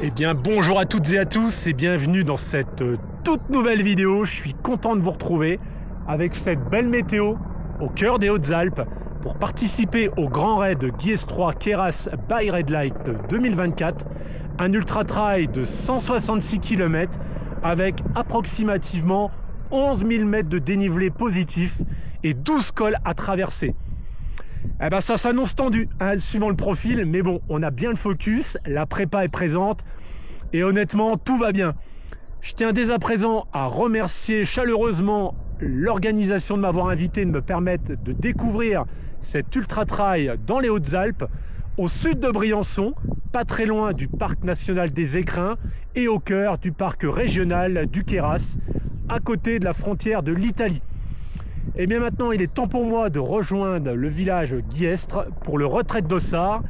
Eh bien bonjour à toutes et à tous et bienvenue dans cette toute nouvelle vidéo. Je suis content de vous retrouver avec cette belle météo au cœur des Hautes-Alpes pour participer au grand raid Guiest 3 Queyras by Red Light 2024, un ultra trail de 166 km avec approximativement 11 000 mètres de dénivelé positif et 12 cols à traverser. Eh ben ça s'annonce tendu, hein, suivant le profil, mais bon, on a bien le focus, la prépa est présente et honnêtement, tout va bien. Je tiens dès à présent à remercier chaleureusement l'organisation de m'avoir invité, de me permettre de découvrir cet ultra trail dans les Hautes-Alpes, au sud de Briançon, pas très loin du parc national des Écrins et au cœur du parc régional du Queyras, à côté de la frontière de l'Italie. Et bien maintenant, il est temps pour moi de rejoindre le village Guiestre pour le retrait de Dossard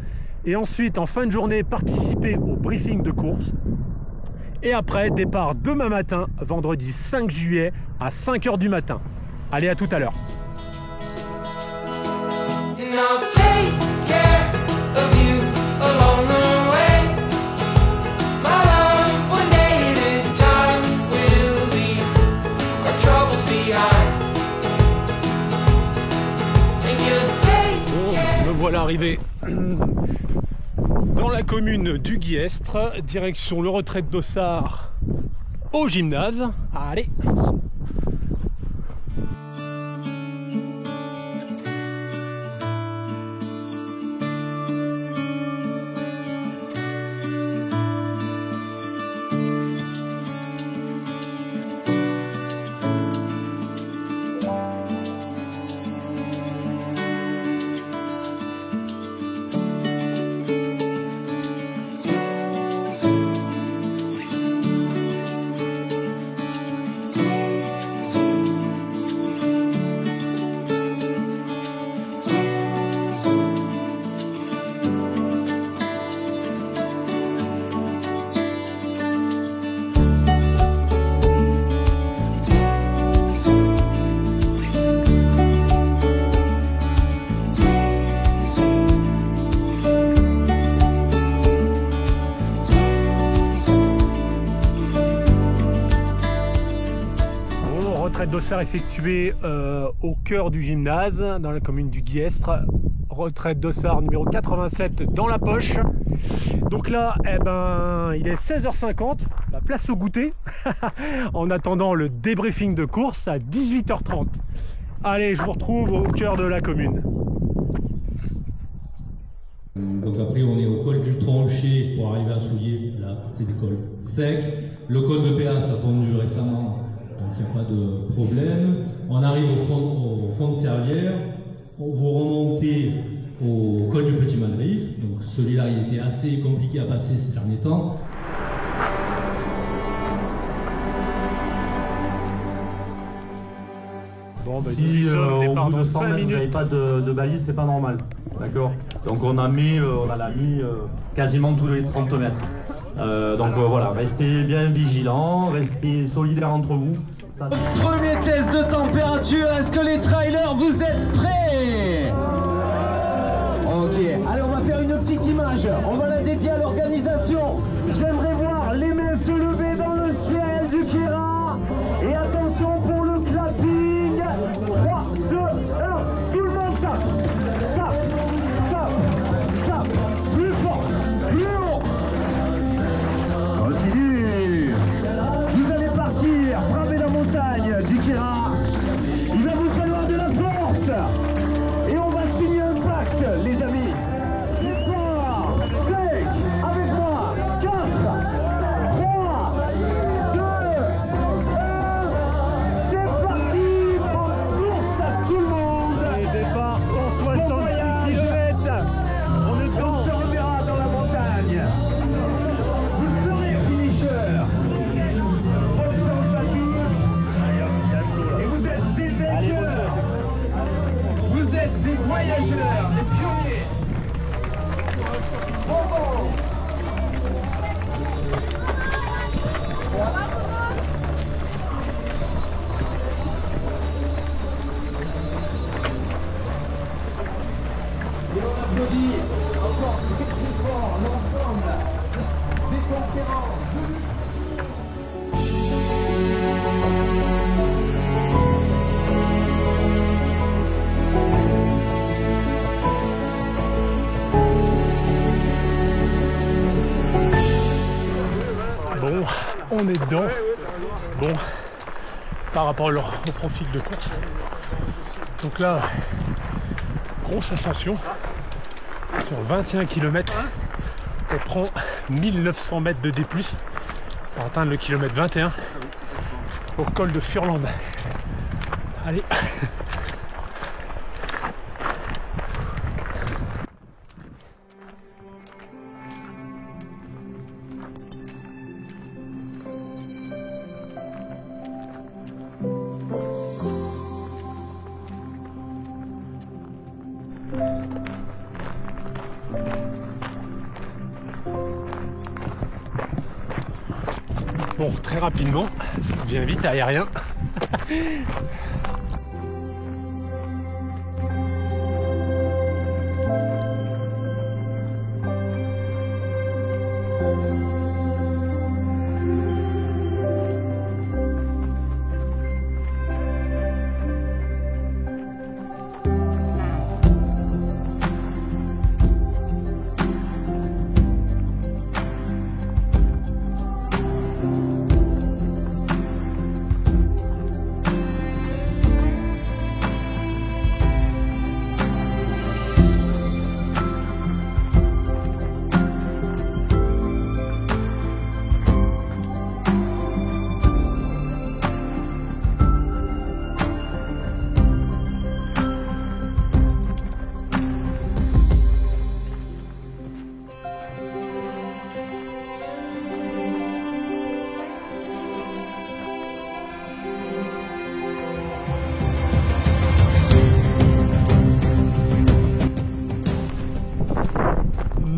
et ensuite, en fin de journée, participer au briefing de course. Et après, départ demain matin, vendredi 5 juillet à 5 h du matin. Allez, à tout à l'heure. Voilà arrivé dans la commune du Guiestre, direction le retrait de Dossard au gymnase. Allez! Dossard effectué au cœur du gymnase dans la commune du Guiestre, retraite Dossard numéro 87 dans la poche. Donc là, eh ben, il est 16 h 50, la place au goûter en attendant le débriefing de course à 18 h 30. Allez, je vous retrouve au cœur de la commune. Donc après on est au col du Tranché pour arriver à Soulier, là c'est des cols secs. Le col de Péas a fondu récemment, donc il n'y a pas de problème. On arrive au fond de Servières, vous remontez au col du Petit Madrif, donc celui-là il était assez compliqué à passer ces derniers temps. Bon, bah, si au bout de 100 mètres, vous n'avez pas de balise, c'est pas normal. D'accord. Donc on l'a mis quasiment tous les 30 mètres. Voilà, restez bien vigilants, restez solidaires entre vous. Premier test de température, est-ce que les trailers vous êtes prêts? Ok, allez on va faire une petite image, on va la dédier à l'organisation. J'aimerais voir les mains se lever dans le ciel du Queyras. Et attention pour le clapping. 3, 2, 1, tout le monde tape. Tape, tape, tape, plus fort, plus haut. Continue. Vous allez partir, frapper la montagne du Queyras. Il va vous falloir de la force. Et on va signer un pacte, les amis. L'effort, sec, avec moi. Bon, on est dedans. Bon, par rapport au profil de course. Donc là, grosse ascension. Sur 21 km, on prend 1900 mètres de D+, pour atteindre le kilomètre 21 au col de Furland. Allez. Bon, très rapidement, ça devient vite aérien.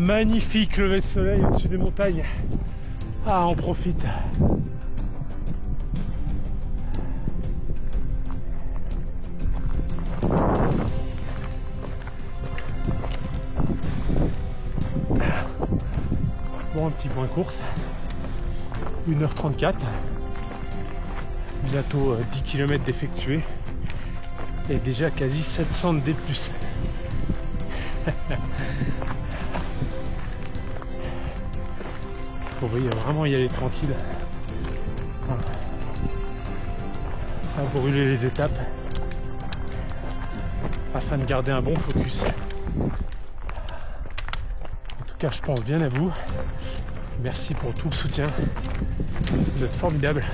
Magnifique lever de soleil au-dessus des montagnes. Ah, on profite. Bon, un petit point course. 1h34. Bientôt 10 km d'effectué. Et déjà quasi 700 de D+. Faut vraiment y aller tranquille. Voilà. Pas brûler les étapes afin de garder un bon focus. En tout cas, je pense bien à vous. Merci pour tout le soutien. Vous êtes formidables.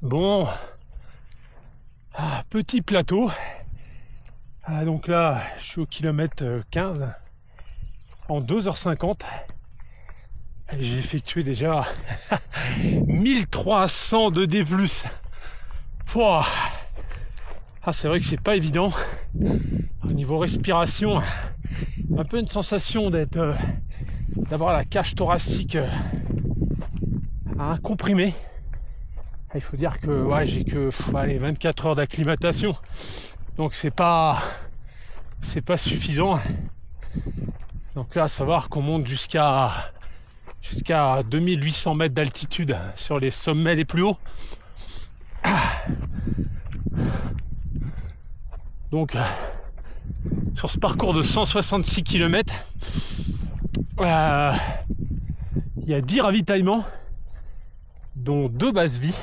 Bon, petit plateau. Donc là, je suis au kilomètre 15 en 2h50. J'ai effectué déjà 1300 de D+. Pouah. Ah, c'est vrai que c'est pas évident. Au niveau respiration, un peu une sensation d'avoir la cage thoracique comprimée. Il faut dire que ouais, j'ai que 24 heures d'acclimatation, donc c'est pas suffisant. Donc là, à savoir qu'on monte jusqu'à 2800 mètres d'altitude sur les sommets les plus hauts. Donc sur ce parcours de 166 km, il y a 10 ravitaillements, dont 2 bases vie.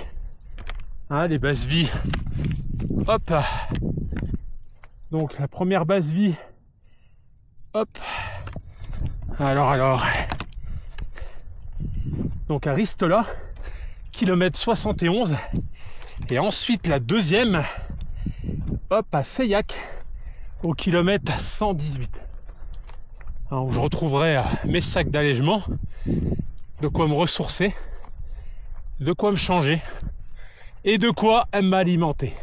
Les bases vie, hop. Donc la première base vie, hop. Alors, donc à Ristola, kilomètre 71. Et ensuite la deuxième, hop, à Seillac, au kilomètre 118. Alors, où je retrouverai mes sacs d'allègement, de quoi me ressourcer, de quoi me changer et de quoi m'alimenter.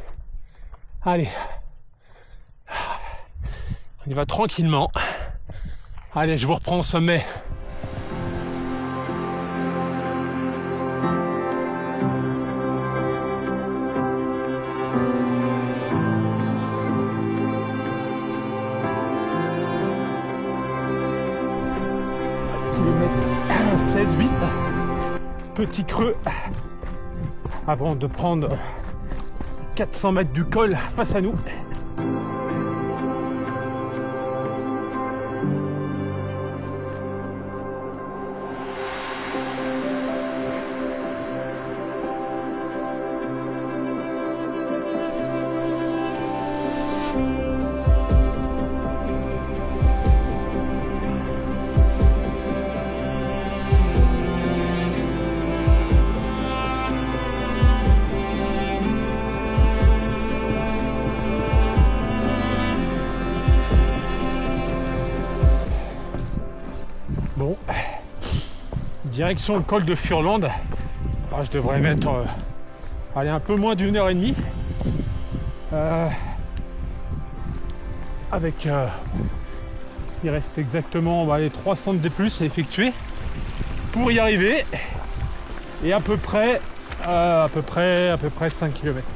Allez, on y va tranquillement. Allez, je vous reprends au sommet. Kilomètre 16-8, petit creux avant de prendre 400 mètres du col face à nous. Bon, direction le col de Furlande. Je devrais mettre un peu moins d'une heure et demie. Il reste exactement les 300 D+ à effectuer pour y arriver. Et à peu près 5 km.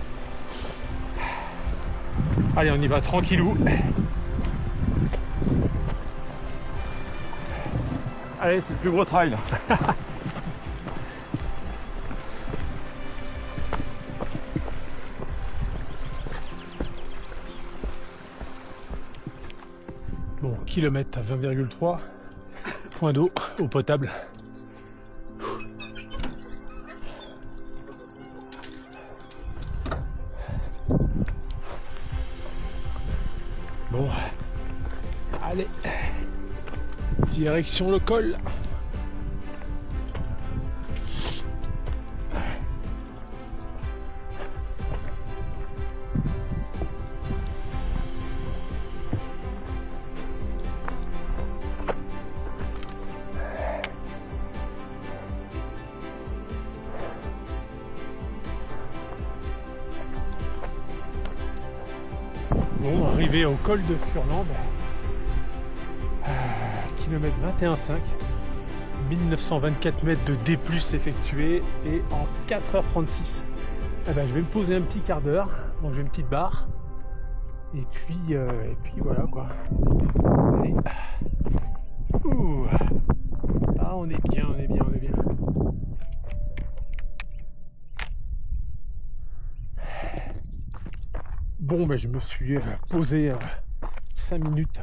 Allez, on y va tranquillou. Allez, c'est le plus gros trail. Bon, kilomètre à 20,3, point d'eau, eau potable. Bon, allez, direction le col. Bon, arrivé au col de Furlande, kilomètre 21,5, 1924 mètres de D+ effectué et en 4h36. Je vais me poser un petit quart d'heure, manger une petite barre et puis voilà quoi. Allez. Ouh. Ah, on est bien. Bon, je me suis posé 5 minutes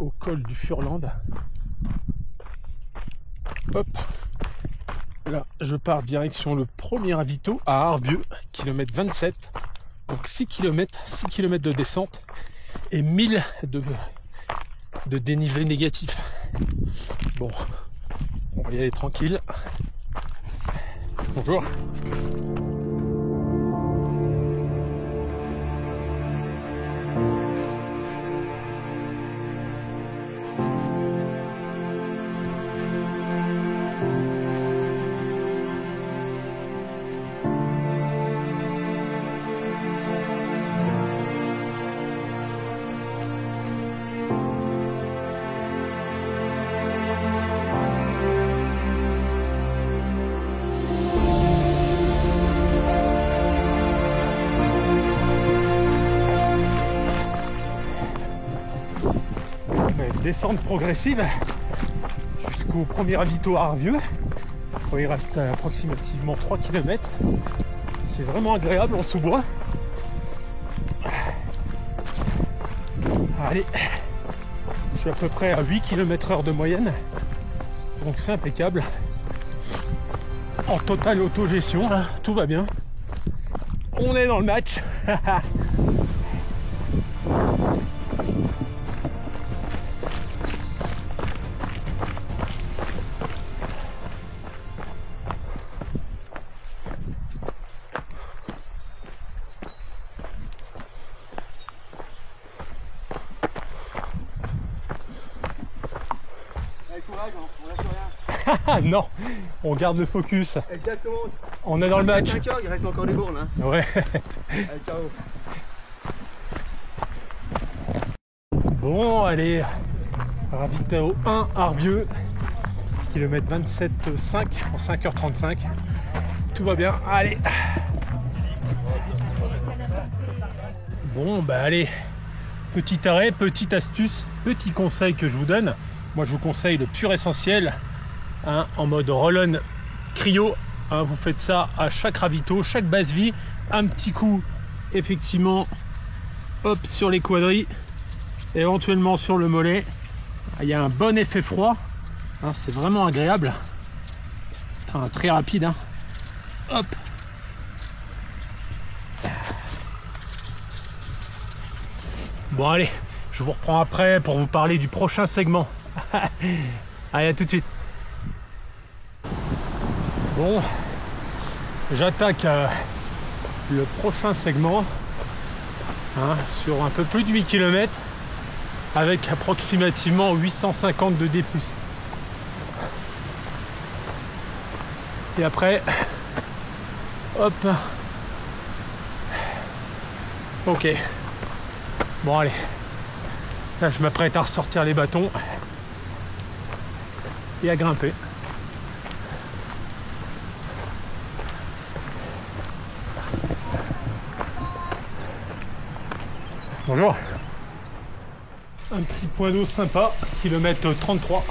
au col du Furlande. Hop. Là, je pars direction le premier ravito à Arvieux, kilomètre 27. Donc 6 km de descente et 1000 de dénivelé négatif. Bon, on va y aller tranquille. Bonjour. Descente progressive jusqu'au premier ravito à Arvieux. Il reste approximativement 3 km. C'est vraiment agréable en sous-bois. Allez, je suis à peu près à 8 km/h de moyenne, donc c'est impeccable. En totale autogestion, là, tout va bien. On est dans le match. Non, on garde le focus. Exactement. On est dans le match. 5 heures, il reste encore des bornes. Hein. Ouais. Allez, ciao. Bon, allez. Ravito 1, Arvieux. Kilomètre 27,5 en 5h35. Tout va bien. Allez. Bon, bah allez. Petit arrêt, petite astuce, petit conseil que je vous donne. Moi, je vous conseille le pur essentiel, hein, en mode roll-on cryo. Hein, vous faites ça à chaque ravito, chaque base vie. Un petit coup, effectivement, hop, sur les quadris, éventuellement sur le mollet. Il y a un bon effet froid. Hein, c'est vraiment agréable. Enfin, très rapide. Hein. Hop. Bon, allez, je vous reprends après pour vous parler du prochain segment. Allez, à tout de suite. Bon, j'attaque le prochain segment, hein, sur un peu plus de 8 km avec approximativement 850 de D+. Et après, hop, ok. Bon, allez, là je m'apprête à ressortir les bâtons et à grimper. Bonjour. Un petit point d'eau sympa, kilomètre 33.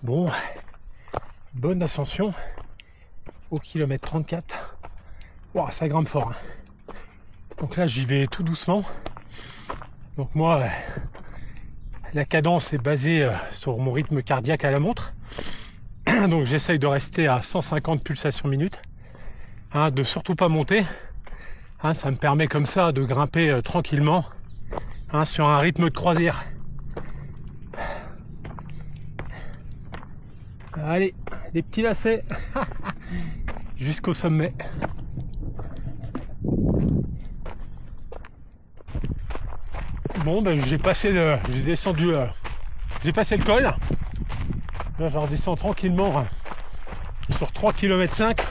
Bon, bonne ascension au kilomètre 34. Wow, ça grimpe fort. Hein. Donc là, j'y vais tout doucement. Donc moi, la cadence est basée sur mon rythme cardiaque à la montre. Donc j'essaye de rester à 150 pulsations minutes. Hein, de surtout pas monter. Hein, ça me permet comme ça de grimper tranquillement, hein, sur un rythme de croisière. Allez, les petits lacets jusqu'au sommet. Bon, ben j'ai passé le, j'ai descendu, j'ai passé le col. Là, je redescends tranquillement sur 3 km 5,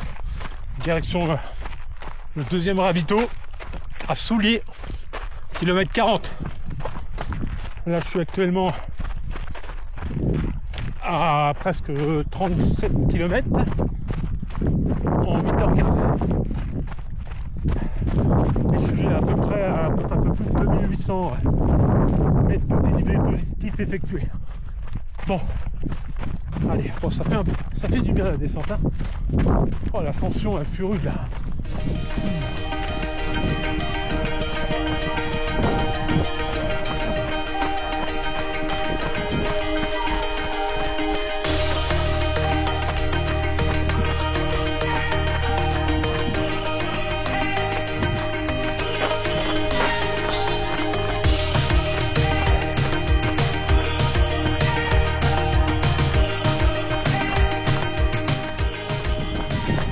direction le deuxième ravito à Souliers, kilomètre 40. Là, je suis actuellement à presque 37 km en 8h15. Et je suis à peu près à un peu plus de 2800 mètres de dénivelé positif effectué. Bon, allez, bon, ça fait du bien la descente. Hein. Oh, l'ascension est furieuse là.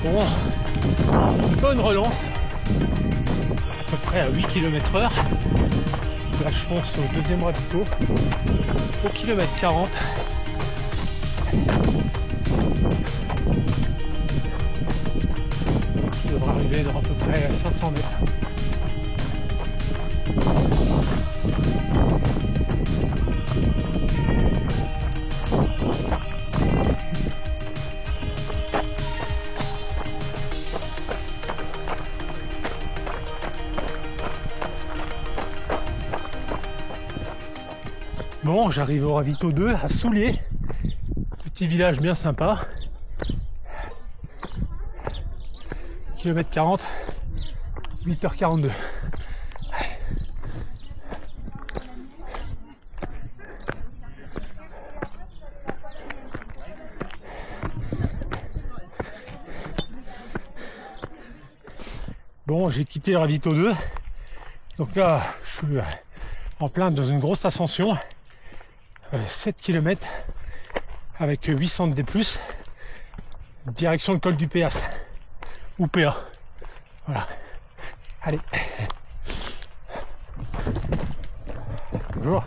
Bon, une bonne relance, à peu près à 8 km/h. Là, je fonce au deuxième ravito, au kilomètre 40. Je devrais arriver dans à peu près 500 mètres. Bon, j'arrive au ravito 2 à Souliers, petit village bien sympa. Kilomètre 40, 8h42. Bon, j'ai quitté le ravito 2, donc là je suis en plein dans une grosse ascension, 7 km avec 800 de D+, direction le col du Péas, ou PA, voilà, allez. Bonjour.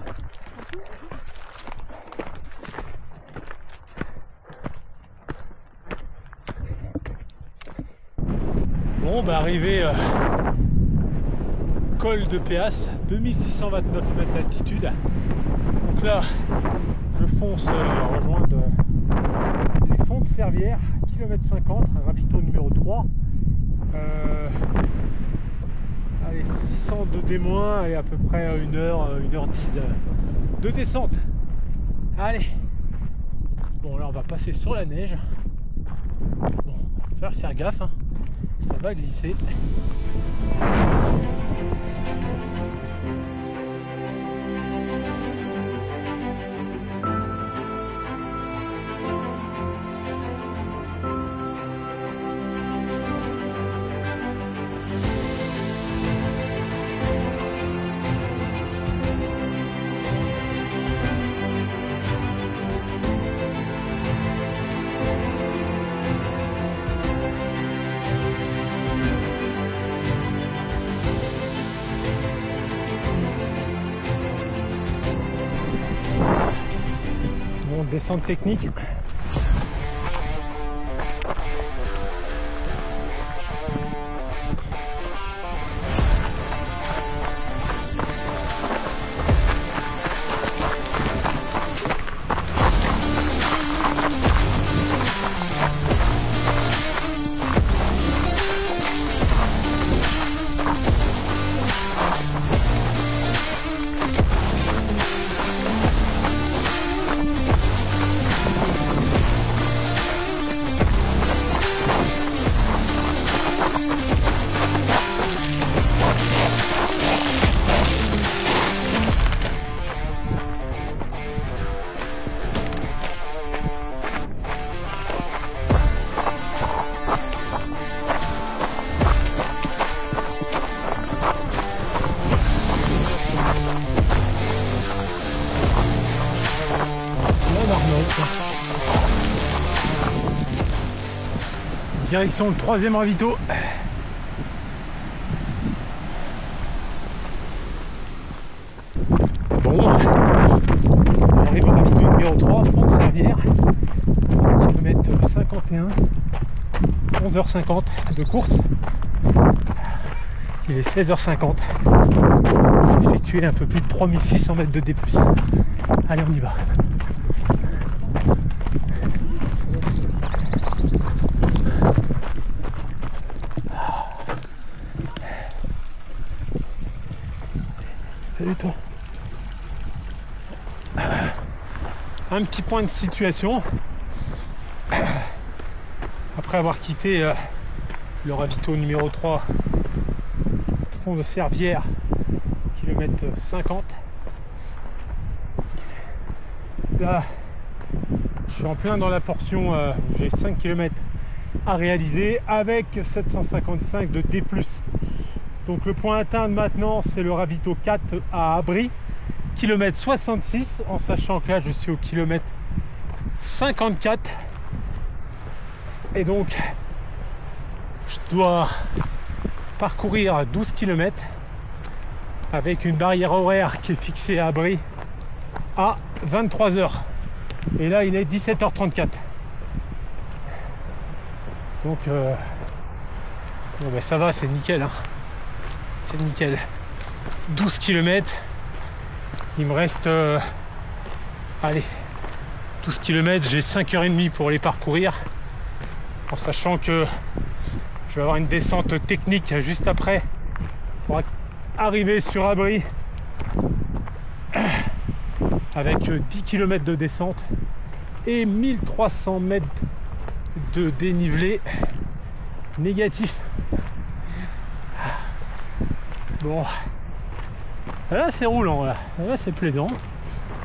Bon, bah arrivé col de Péas, 2629 mètres d'altitude. Donc là, je fonce rejoindre les fonds de Servières, km 50, ravito numéro 3. Allez, 600 de D- et à peu près 1h10 de descente. Allez. Bon, là on va passer sur la neige. Bon, faire gaffe, hein. Ça va glisser. Bon, descente technique. Direction le 3e ravito. Bon, on arrive au ravito numéro 3, Fonds de Servières, kilomètre 51, 11h50 de course. Il est 16h50. J'ai effectué un peu plus de 3600 mètres de D+. Allez, on y va. Salut toi. Un petit point de situation. Après avoir quitté le ravito numéro 3, Fonds de Servières, kilomètre 50. Là, je suis en plein dans la portion où j'ai 5 km à réaliser avec 755 de D+. Donc le point à atteindre maintenant, c'est le ravito 4 à Abri, kilomètre 66, en sachant que là je suis au kilomètre 54. Et donc je dois parcourir 12 km avec une barrière horaire qui est fixée à Abri à 23h. Et là il est 17h34. Donc bon, ben, ça va, c'est nickel, hein. C'est nickel. 12 km. Il me reste allez, 12 km, j'ai 5h30 pour les parcourir, en sachant que je vais avoir une descente technique juste après pour arriver sur Abri avec 10 km de descente et 1300 mètres de dénivelé négatif. Bon, là c'est roulant, là c'est plaisant,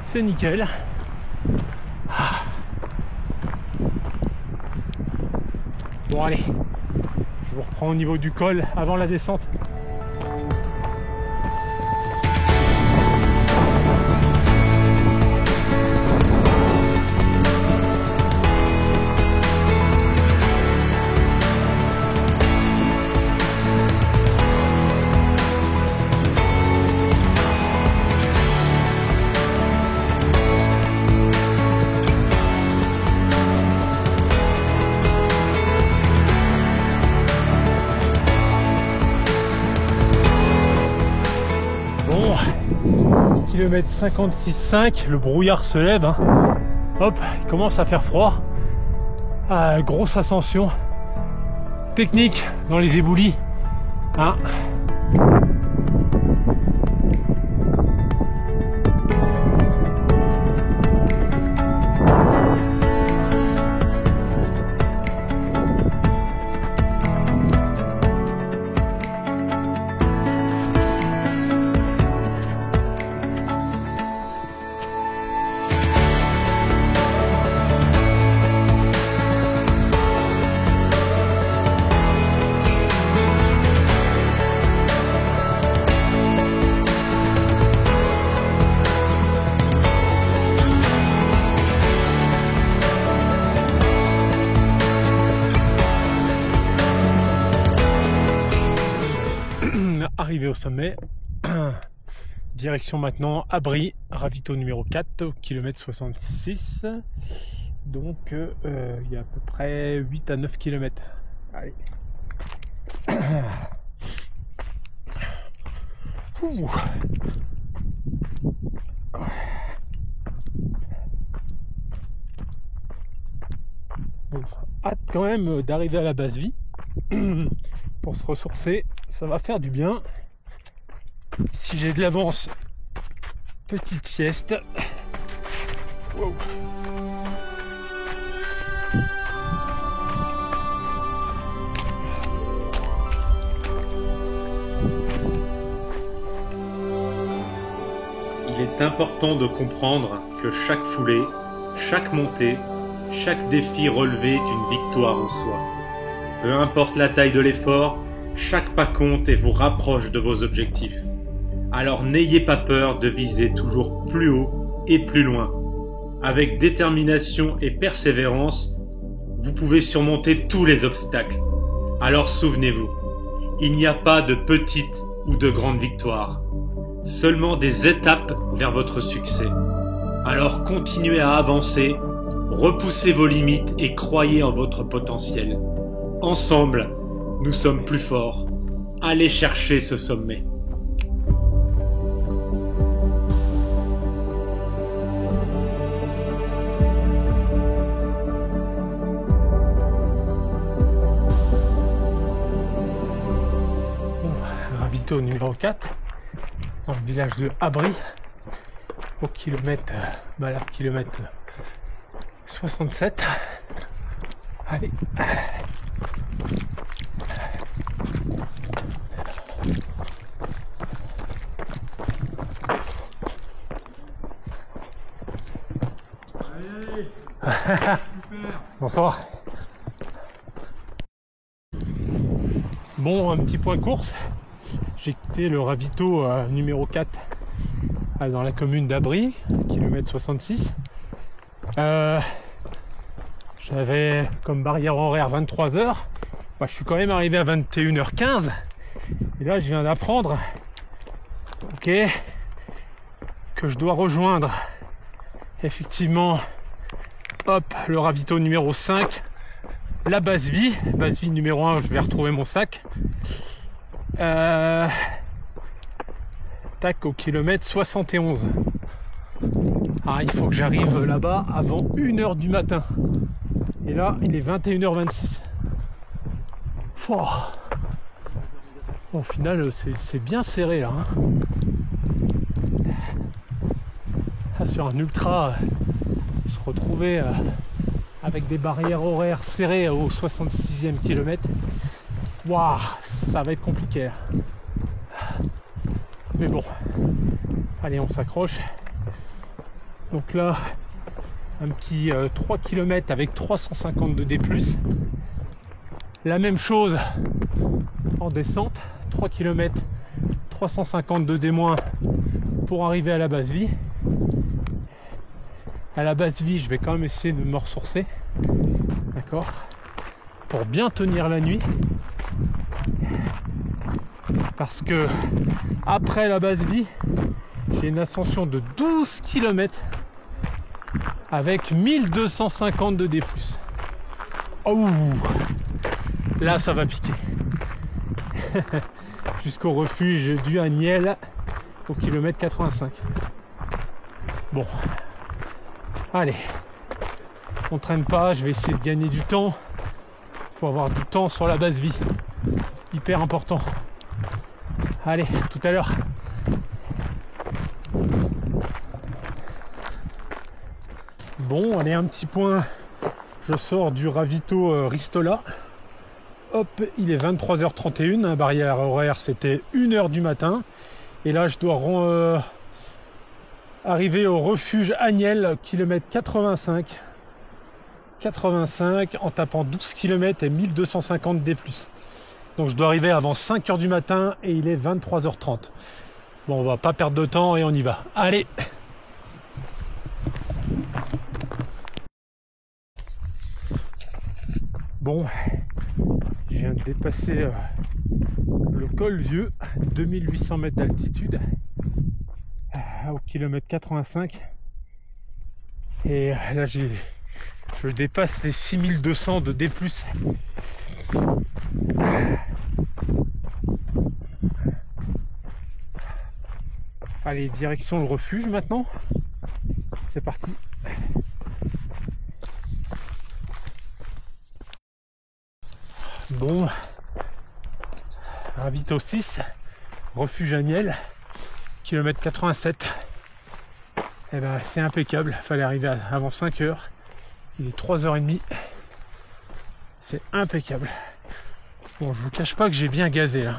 c'est nickel. Bon allez, je vous reprends au niveau du col avant la descente. km 56,5, le brouillard se lève. Hein. Hop, il commence à faire froid. Ah, grosse ascension. Technique dans les éboulis. Hein. Arrivé au sommet, direction maintenant Abri, ravito numéro 4 au kilomètre 66, donc il y a à peu près 8 à 9 km. Allez. Ouh. Bon, hâte quand même d'arriver à la base vie pour se ressourcer, ça va faire du bien. Si j'ai de l'avance, petite sieste. Wow. Il est important de comprendre que chaque foulée, chaque montée, chaque défi relevé est une victoire en soi. Peu importe la taille de l'effort, chaque pas compte et vous rapproche de vos objectifs. Alors n'ayez pas peur de viser toujours plus haut et plus loin. Avec détermination et persévérance, vous pouvez surmonter tous les obstacles. Alors souvenez-vous, il n'y a pas de petites ou de grandes victoires, seulement des étapes vers votre succès. Alors continuez à avancer, repoussez vos limites et croyez en votre potentiel. Ensemble, nous sommes plus forts. Allez chercher ce sommet. Ravito numéro 4 dans le village de Abri au kilomètre, kilomètre 67. Allez. Bonsoir. Bon, un petit point course. J'ai quitté le ravito numéro 4 dans la commune d'Abri, kilomètre 66. J'avais comme barrière horaire 23h. Je suis quand même arrivé à 21h15. Et là, je viens d'apprendre que je dois rejoindre effectivement le ravito numéro 5, la base vie numéro 1, je vais retrouver mon sac. Tac, au kilomètre 71. Ah, il faut que j'arrive là-bas avant 1h du matin. Et là, il est 21h26. Bon, au final, c'est bien serré là. Hein. Ah, sur un ultra, se retrouver avec des barrières horaires serrées au 66e kilomètre. Waouh, ça va être compliqué. Mais bon, allez, on s'accroche. Donc là, un petit 3 km avec 350 de D+. La même chose en descente, 3 km, 350 de D- pour arriver à la base vie. À la base vie, je vais quand même essayer de me ressourcer, d'accord, pour bien tenir la nuit, parce que après la base vie, j'ai une ascension de 12 km avec 1250 de D+. Oh, là ça va piquer. Jusqu'au refuge du Agnel au kilomètre 85. Bon, allez, on traîne pas, je vais essayer de gagner du temps. Faut avoir du temps sur la base vie, hyper important. Allez, tout à l'heure. Bon, allez, un petit point. Je sors du ravito Ristola. Hop, il est 23h31. La barrière horaire, c'était 1h du matin. Et là, je dois arriver au refuge Agnel, kilomètre 85. 85 en tapant 12 km et 1250 D+. Donc je dois arriver avant 5h du matin et il est 23h30. Bon, on va pas perdre de temps et on y va. Allez! Bon, je viens de dépasser le col Vieux, 2800 mètres d'altitude, au kilomètre 85. Et là, je dépasse les 6200 de D+. Allez, direction le refuge maintenant. C'est parti. Bon, ravito 6, refuge Agnel, kilomètre 87. Et ben c'est impeccable, fallait arriver avant 5h. Il est 3h30. C'est impeccable. Bon, je vous cache pas que j'ai bien gazé là.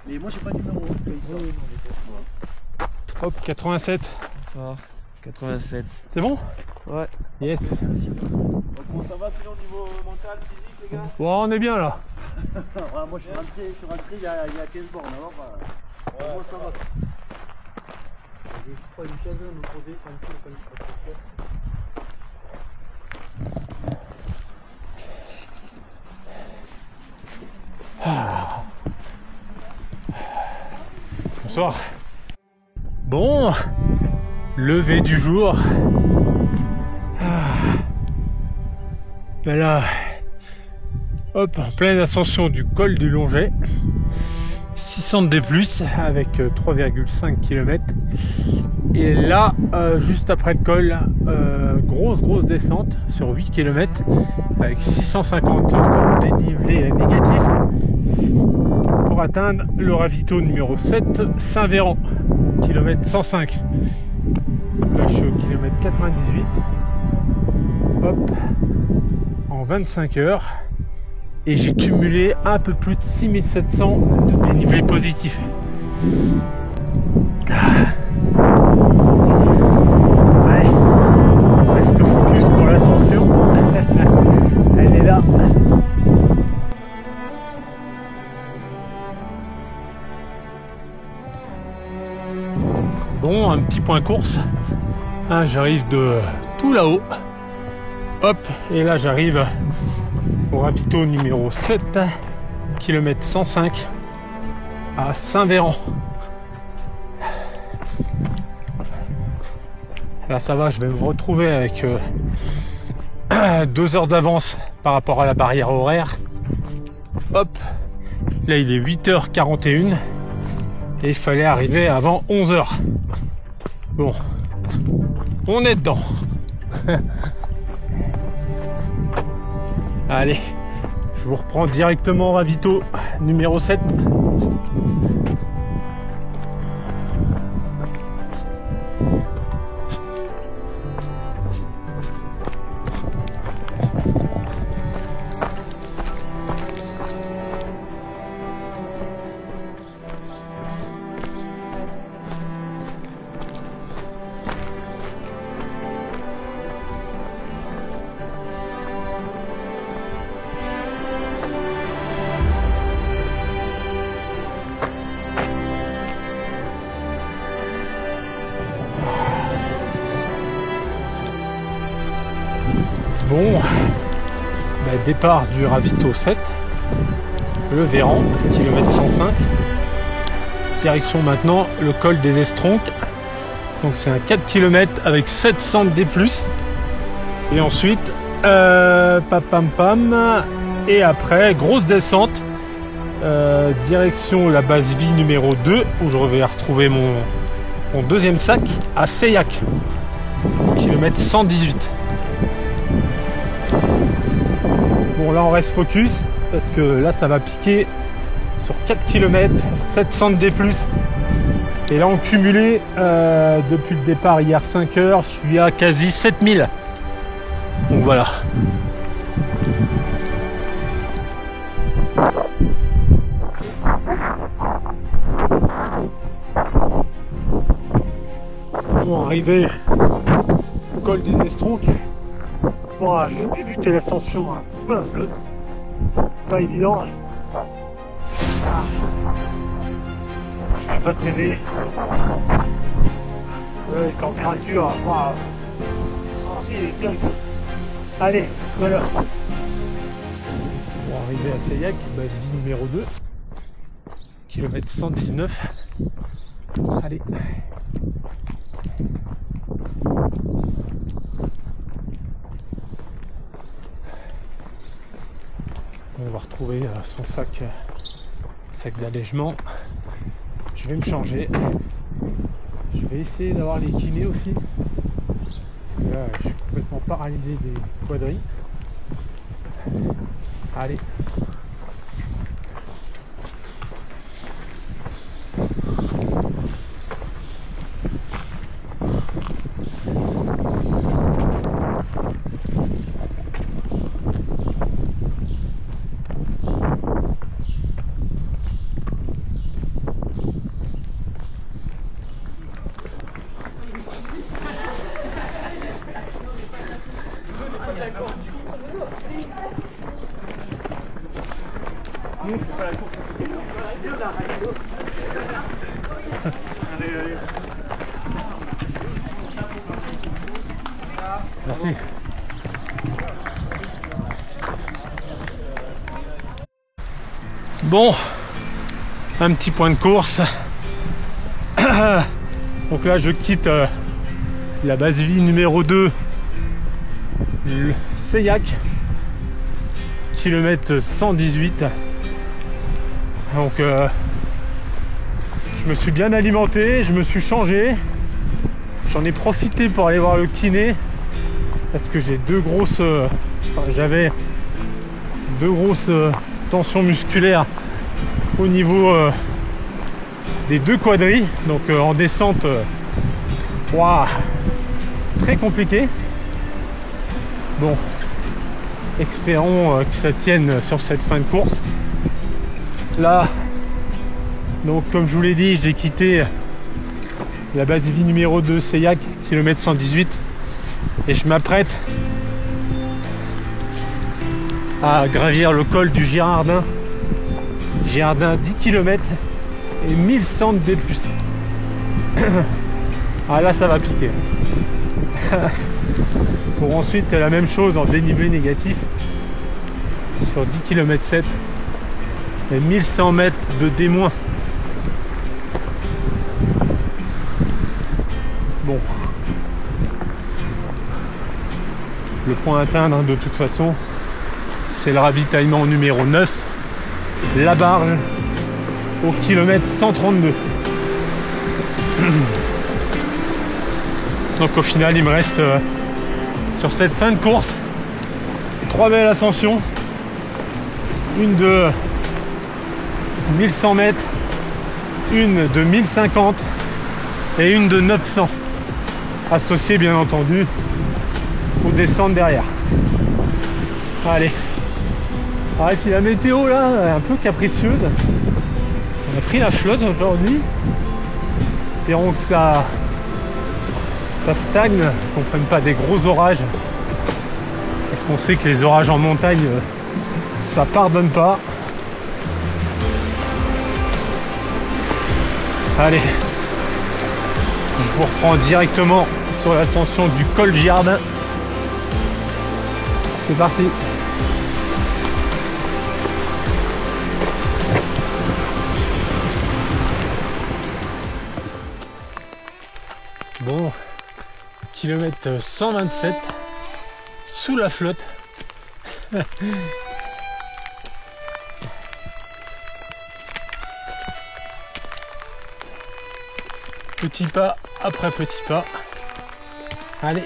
Mais moi j'ai pas de numéro. Hop, 87. Bonsoir. 87. C'est bon? Ouais. Yes. Merci. Comment ça va sinon au niveau mental, physique les gars? Bon, on est bien là. Ouais, moi je suis rentré il y a 15 bornes alors moi ça va. J'ai pas une chaise à me poser quand je passe. Bonsoir. Bon, lever du jour. Ben là, hop, en pleine ascension du col du Longet. 600 D+, avec 3,5 km. Et là, juste après le col, grosse descente sur 8 km, avec 650 de dénivelé négatif, pour atteindre le ravito numéro 7, Saint-Véran, kilomètre 105. Là, je suis au kilomètre 98. Hop, en 25 heures. Et j'ai cumulé un peu plus de 6700 de dénivelé positif. Allez, reste focus pour l'ascension. Elle est là. Bon, un petit point course. J'arrive de tout là-haut. Hop, et là j'arrive au ravito numéro 7, kilomètre 105, à Saint-Véran. Là ça va, je vais me retrouver avec 2 heures d'avance par rapport à la barrière horaire. Hop, là il est 8h41 et il fallait arriver avant 11h. Bon, on est dedans. Allez, je vous reprends directement au ravito numéro 7. Bon, départ du ravito 7, le Véran, kilomètre 105. Direction maintenant le col des Estronques. Donc c'est un 4 km avec 700 D+. Et ensuite, et après, grosse descente, direction la base vie numéro 2, où je vais retrouver mon deuxième sac à Seillac, kilomètre 118. Bon, là on reste focus, parce que là ça va piquer sur 4 km, 700 D+. Et là en cumulé, depuis le départ hier 5 heures, je suis à quasi 7000. Donc voilà. Bon, arrivé au col des Estronques. Bon, j'ai débuté l'ascension. Pas évident. Je suis pas TV. Température. Allez, voilà. Bon, arrivé à Seillac, base vie numéro 2, kilomètre 119. Allez. On va retrouver son sac d'allègement. Je vais me changer. Je vais essayer d'avoir les kinés aussi. Parce que là, je suis complètement paralysé des quadrilles. Allez. Merci. Bon, un petit point de course. Donc là je quitte la base vie numéro 2, le Seillac, kilomètre 118. Donc je me suis bien alimenté, je me suis changé, j'en ai profité pour aller voir le kiné parce que j'ai j'avais deux grosses tensions musculaires au niveau des deux quadrilles, donc en descente très compliqué. Bon, espérons que ça tienne sur cette fin de course. Là, donc comme je vous l'ai dit, j'ai quitté la base vie numéro 2 Seillac, kilomètre 118, et je m'apprête à gravir le col du Girardin. Girardin 10 km et 1100 D+. Ah là ça va piquer. Pour ensuite la même chose en dénivelé négatif sur 10 km 7 et 1100 mètres de D-. Bon, le point à atteindre de toute façon, c'est le ravitaillement numéro 9, la Barge, au kilomètre 132. Donc au final il me reste sur cette fin de course 3 belles ascensions, une de 1100 mètres, une de 1050 et une de 900, associée bien entendu aux descentes derrière. Allez. Ah, et puis la météo là est un peu capricieuse, on a pris la flotte aujourd'hui, espérons que ça stagne, qu'on ne prenne pas des gros orages, parce qu'on sait que les orages en montagne ça pardonne pas. Allez, je vous reprends directement sur l'ascension du col Girardin. C'est parti. kilomètre 127 sous la flotte. Petit pas après petit pas. Allez.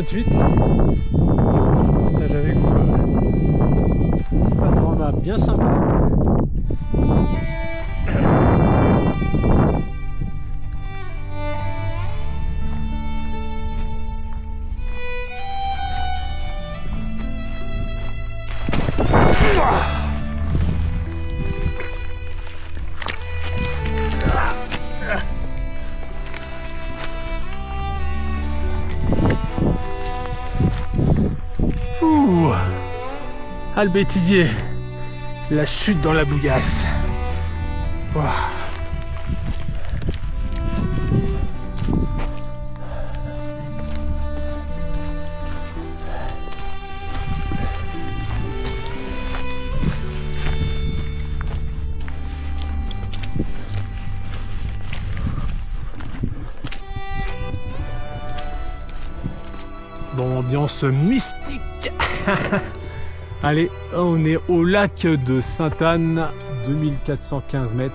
Je partage avec vous un petit panorama bien sympa. Ah, le bêtisier, la chute dans la bouillasse. Wow. Bon, ambiance mystique. Allez, on est au lac de Sainte-Anne, 2415 mètres.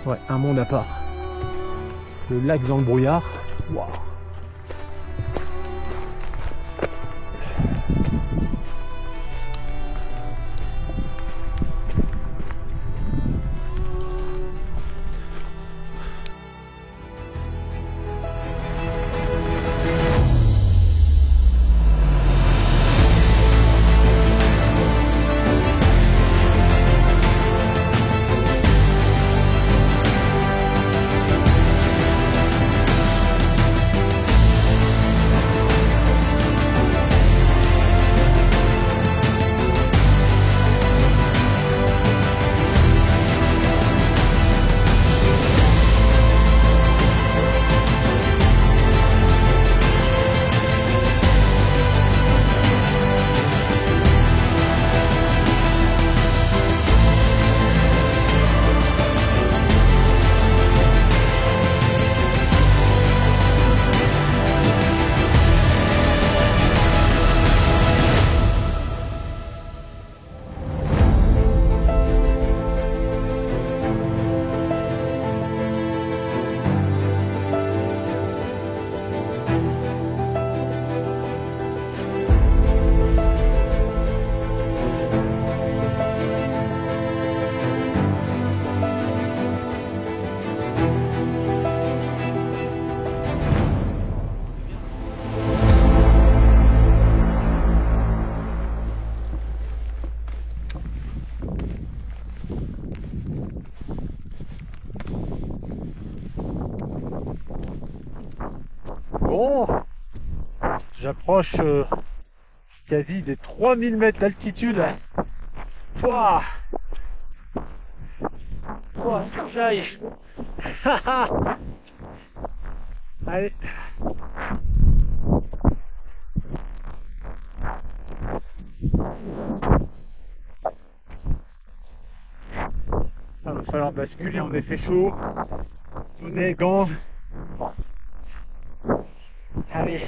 Ouais, un monde à part. Le lac dans le brouillard. Waouh. Bon, j'approche quasi des 3000 mètres d'altitude. Pouah, pouah, faut que j'aille. Allez. Il va falloir basculer, on est fait chaud. Bonnet, gants. Allez.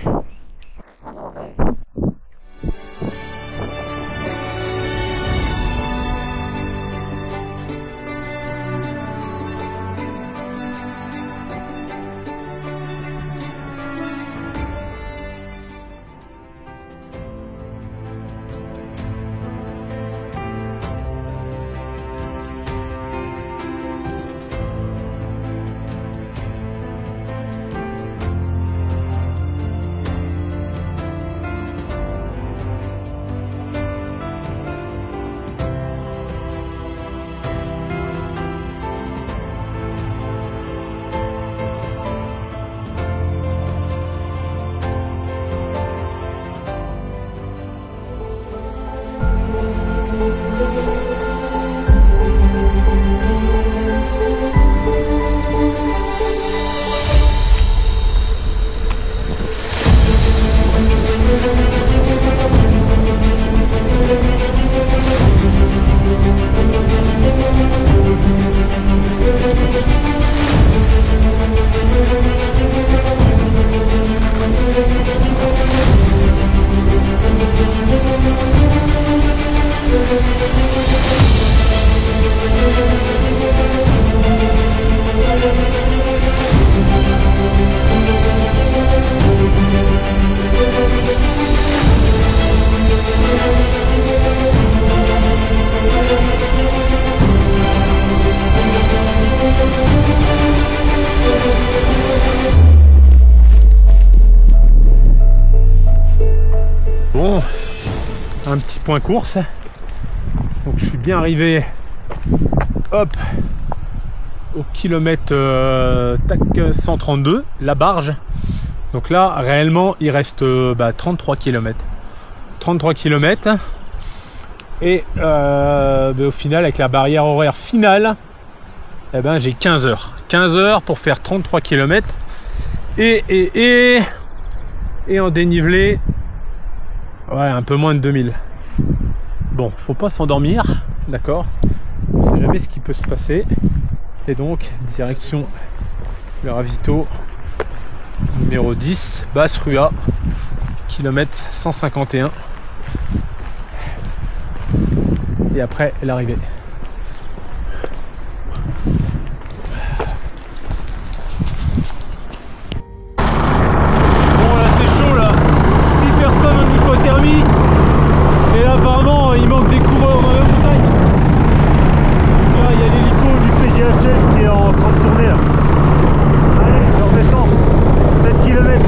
un petit point course. Donc je suis bien arrivé, hop, au kilomètre 132, la barge. Donc là, réellement, il reste 33 km. 33 km. Et au final, avec la barrière horaire finale, eh ben, j'ai 15 heures. 15 heures pour faire 33 km. Et en dénivelé, ouais, un peu moins de 2000. Bon, faut pas s'endormir, d'accord? On sait jamais ce qui peut se passer. Et donc, direction le ravito numéro 10, Basse Rua, kilomètre 151. Et après, l'arrivée. Bon, là, c'est chaud, là. 6 personnes en hypothermie. Et là, apparemment, il manque des coureurs dans la montagne. Là, il y a l'hélico du PGHM qui est en train de tourner, là. Allez, je redescends. 7 km.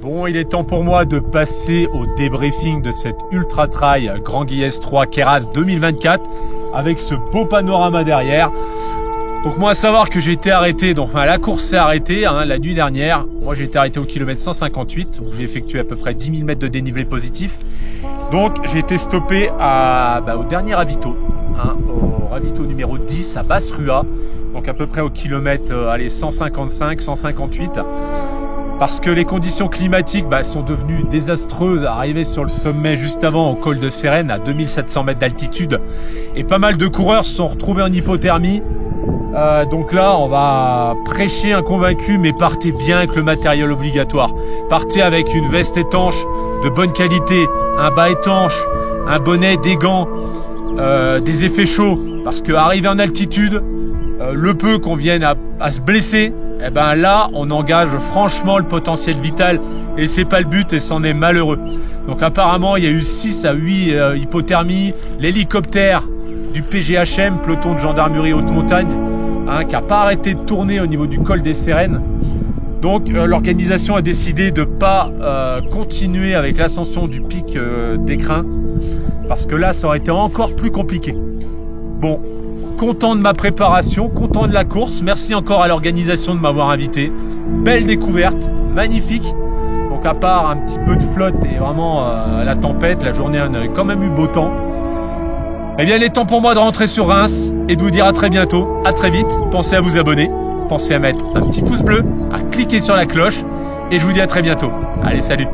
Bon, il est temps pour moi de passer au débriefing de cette ultra trail Grand Guillès 3 Queyras 2024 avec ce beau panorama derrière. Donc moi, à savoir que j'ai été arrêté, donc enfin la course s'est arrêtée la nuit dernière. Moi, j'ai été arrêté au kilomètre 158 où j'ai effectué à peu près 10 000 mètres de dénivelé positif. Donc j'ai été stoppé au dernier ravito, au ravito numéro 10 à Basse Rua, donc à peu près au kilomètre 155, 158. Parce que les conditions climatiques sont devenues désastreuses, arrivé sur le sommet juste avant au col de Sérène à 2700 mètres d'altitude. Et pas mal de coureurs se sont retrouvés en hypothermie. Donc là, on va prêcher un convaincu, mais partez bien avec le matériel obligatoire. Partez avec une veste étanche de bonne qualité, un bas étanche, un bonnet, des gants, des effets chauds. Parce que arriver en altitude, le peu qu'on vienne à se blesser, eh ben là, on engage franchement le potentiel vital et c'est pas le but et c'en est malheureux. Donc apparemment, il y a eu 6 à 8 hypothermies. L'hélicoptère du PGHM, peloton de gendarmerie haute montagne, qui n'a pas arrêté de tourner au niveau du col des Sérènes. Donc l'organisation a décidé de pas continuer avec l'ascension du pic d'Écrin parce que là, ça aurait été encore plus compliqué. Bon. Content de ma préparation, content de la course. Merci encore à l'organisation de m'avoir invité. Belle découverte, magnifique. Donc à part un petit peu de flotte et vraiment la tempête, la journée on a quand même eu beau temps. Eh bien il est temps pour moi de rentrer sur Reims et de vous dire à très bientôt, à très vite. Pensez à vous abonner, pensez à mettre un petit pouce bleu, à cliquer sur la cloche et je vous dis à très bientôt. Allez, salut!